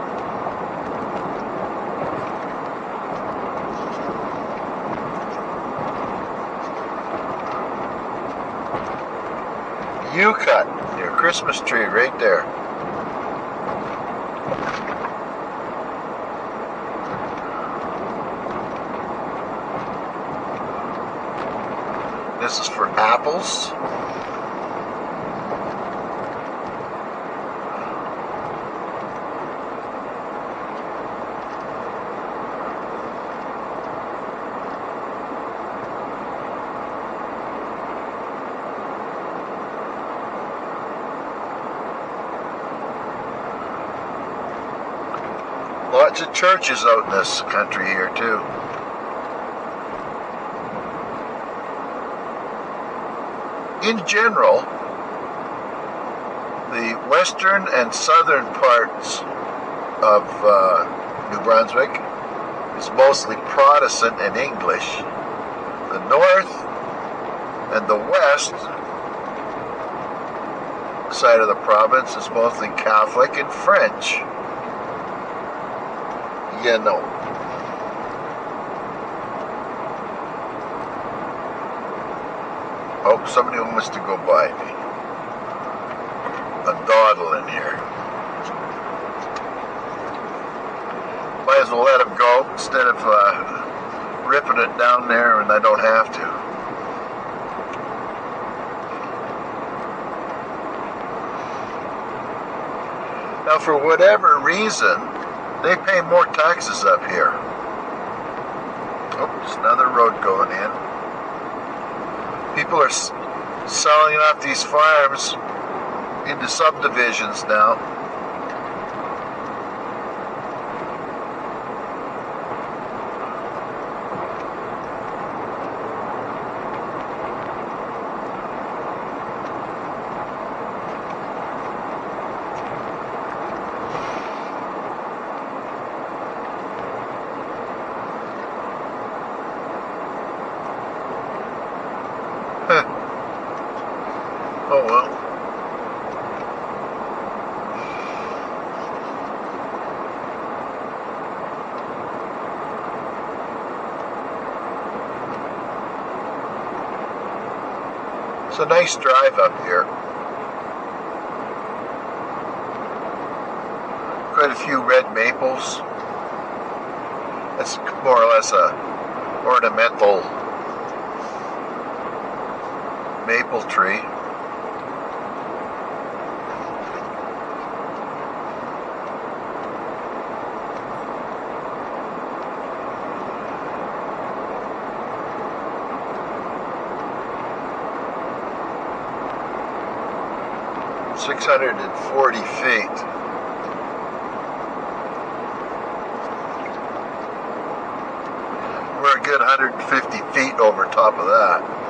A: You cut your Christmas tree right there. This is for apples. Lots of churches out in this country here too. In general, the western and southern parts of New Brunswick is mostly Protestant and English. The north and the west side of the province is mostly Catholic and French. You know. Oh, somebody wants to go by me. A dawdle in here. Might as well let him go instead of ripping it down there, and I don't have to. Now, for whatever reason, they pay more taxes up here. Oh, there's another road going in. People are selling off these farms into subdivisions now. Oh well. It's a nice drive up here. Quite a few red maples. It's more or less a ornamental maple tree. "640 feet. We're a good 150 feet over top of that.